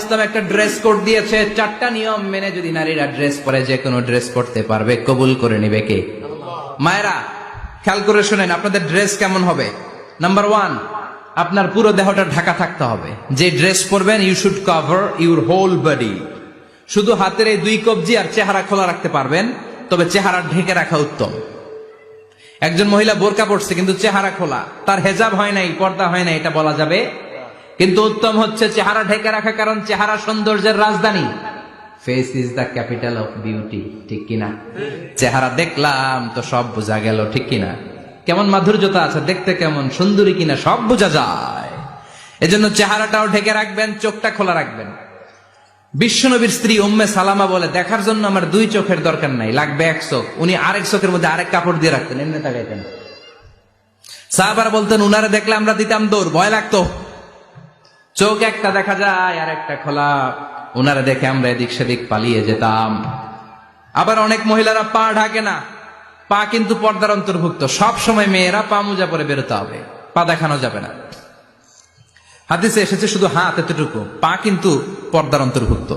ইসলাম একটা dress code দিয়েছে, 4টা নিয়ম মেনে যদি নারীরা ড্রেস পরে যে কোনো ড্রেস পরতে পারবে, কবুল করে নিবে কে? মায়েরা খেয়াল করে শুনেন, আপনাদের ড্রেস কেমন হবে? নাম্বার 1, আপনার পুরো দেহটা ঢাকা থাকতে হবে। যে ড্রেস পরবেন, you should cover your whole body. শুধু হাতের এই 2 কবজি আর চেহারা খোলা রাখতে পারবেন, তবে চেহারা ঢেকে রাখা উত্তম। একজন মহিলা বোরকা পড়ছে কিন্তু চেহারা খোলা, তার হেজাব হয় নাই, পর্দা হয় নাই, এটা বলা যাবে? কিন্তু উত্তম হচ্ছে চেহারা ঢেকে রাখা, কারণ চেহারা সৌন্দর্যের রাজধানী। Face is the capital of beauty, ঠিক কিনা? চেহারা দেখলাম তো সব বোঝা গেল, ঠিক কিনা? কেমন মাধুর্যতা আছে, দেখতে কেমন সুন্দরী কিনা সব বোঝা যায়। এজন্য চেহারাটাও ঢেকে রাখবেন, চোখটা খোলা রাখবেন। বিশ্বনবীর স্ত্রী উম্মে সালামা বলে, দেখার জন্য আমার 2 চোখের দরকার নাই, লাগবে 1 চোখ। উনি আরেক চোখের মধ্যে আরেক কাপড় দিয়ে রাখতেন, এমনি তাকাইতেন। সাহাবারা বলতেন, উনারে দেখলে আমরা দিতাম দৌড়, ভয় লাগতো। চোখ একটা দেখা যায় আর একটা খোলা, উনারে দেখে আমরা এদিক সেদিক পালিয়ে যেতাম। আবার অনেক মহিলারা পা ঢাকে না, পা কিন্তু পর্দার অন্তর্ভুক্ত। সব সময় মেয়েরা পা মোজা পরে বেরোতে হবে, পা দেখানো যাবে না। হাদিসে এসেছে শুধু হাত এতটুকু, পা কিন্তু পর্দার অন্তর্ভুক্ত।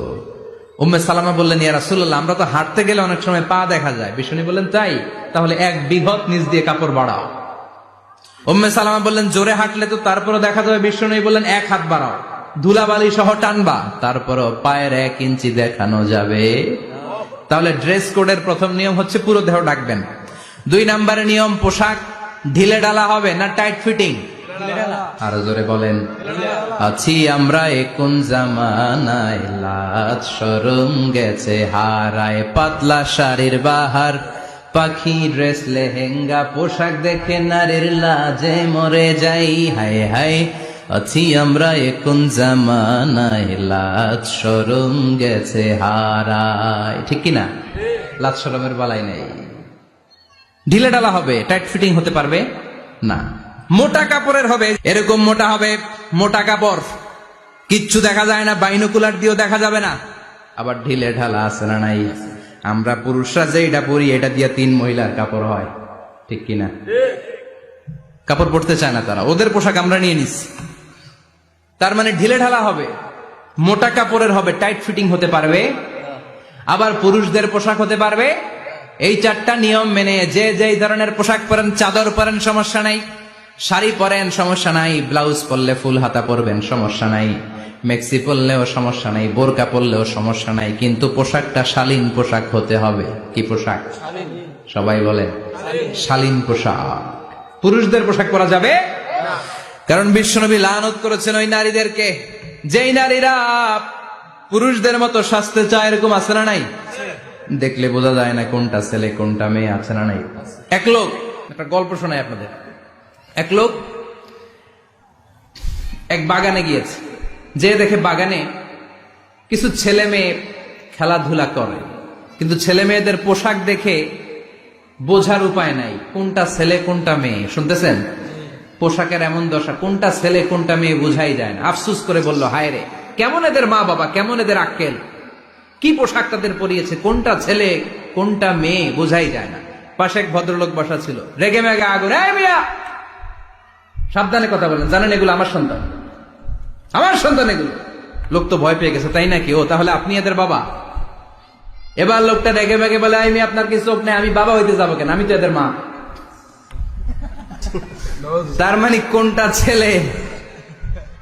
উম্মে সালামা বললেন, ইয়া রাসূলুল্লাহ, আমরা তো হাঁটতে গেলে অনেক সময় পা দেখা যায়। বিষ্ণু বললেন, তাই? তাহলে 1 বিঘত নিচ দিয়ে কাপড় বাড়াও। উম্মে সালামা বললেন, জোরে হাঁটলে তো তারপরও দেখা যাবে। বিষ্ণু বললেন, 1 হাত বাড়াও, ধুলাবালি সহ টানবা, তারপরও পায়ের 1 ইঞ্চি দেখানো যাবে। তাহলে ড্রেস কোডের প্রথম নিয়ম হচ্ছে পুরো দেহ ঢাকবেন। 2 নম্বরের নিয়ম, পোশাক ঢিলে ঢালা হবে না টাইট ফিটিং? আরো জোরে বলেন। আছি আমরা কোন জামানায়, লাজ শরম গেছে হারায়, পাতলা শাড়ির বাহার, পাখি ড্রেস লেহেঙ্গা, পোশাক দেখে নারীর লাজে মরে যাই। হায় হায়, আছি আমরা কোন জামানায়, লাজ শরম গেছে হারায়, ঠিক কিনা? লাজ শরমের বালাই নেই। ঢিলে ঢালা হবে, টাইট ফিটিং হতে পারবে না। মোটা কাপড়ের হবে, এরকম মোটা হবে, মোটা কাপড়, কিচ্ছু দেখা যায় না, বাইনোকুলার দিয়েও দেখা যাবে না। আবার ঢিলে ঢালা আছে না নাই? আমরা পুরুষরা যে এটা পরি, এটা দিয়ে 3 মহিলার কাপড় হয়, ঠিক কিনা? কাপড় পরতে চায় না তারা, ওদের পোশাক আমরা নিয়ে নিচ্ছি। তার মানে ঢিলে ঢালা হবে, মোটা কাপড়ের হবে, টাইট ফিটিং হতে পারবে। আবার পুরুষদের পোশাক হতে পারবে। এই 4টা নিয়ম মেনে যে যেই ধরনের পোশাক পরেন, চাদর পরেন সমস্যা নাই, শাড়ি পরেন সমস্যা নাই, ব্লাউজ পরলে ফুল হাতা পরবেন সমস্যা নাই, মেক্সি পরলেও সমস্যা নাই, বোরকা পরলেও সমস্যা নাই, কিন্তু পোশাকটা শালীন পোশাক হতে হবে। কি পোশাক? সবাই বলে শালীন পোশাক। পুরুষদের পোশাক পরা যাবে, কারণ বিশ্বনবী লানত করেছেন ওই নারীদেরকে যেই নারীরা পুরুষদের মতো সাজতে চায়। এরকম আছে না নাই? দেখলে বোঝা যায় না কোনটা ছেলে কোনটা মেয়ে, আছে না নাই? এক লোক, একটা গল্প শোনাই আপনাদের। এক লোক এক বাগানে গিয়েছে, যে দেখে বাগানে কিছু ছেলে মেয়ে খেলাধুলা করে, কিন্তু ছেলে মেয়েদের পোশাক দেখে বোঝার উপায় নাই কোনটা ছেলে কোনটা মেয়ে। শুনতেছেন? পোশাকের এমন দশা, কোনটা ছেলে কোনটা মেয়ে বোঝাই যায় না। আফসুস করে বলল, হায় রে, কেমন এদের মা বাবা, কেমন এদের আক্কেল, কি পোশাক তাদের পরিয়েছে, কোনটা ছেলে কোনটা মেয়ে বোঝাই যায় না। পাশে এক ভদ্রলোক বসা ছিল, রেগে মেগে আগুন, এই মিয়া সাবধানে কথা বলেন, জানেন এগুলো আমার সন্তান, আমার সন্তান এগুলো। লোক তো ভয় পেয়ে গেছে, তাই নাকি? ও তাহলে আপনি এদের বাবা? এবার লোকটা রেগে মেগে বলে, আমি আপনার কি চোখ নেই, আমি বাবা হইতে যাবো কেন, আমি তো এদের মা। তার মানে কোনটা ছেলে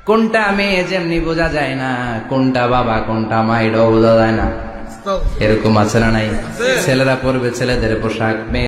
কোনটা মেয়ে যেমনি বোঝা যায় না, কোনটা বাবা কোনটা মা এটাও বোঝা যায় না। এরকম আছে না নাই? ছেলেরা পরবে ছেলেদের পোশাক, মেয়ে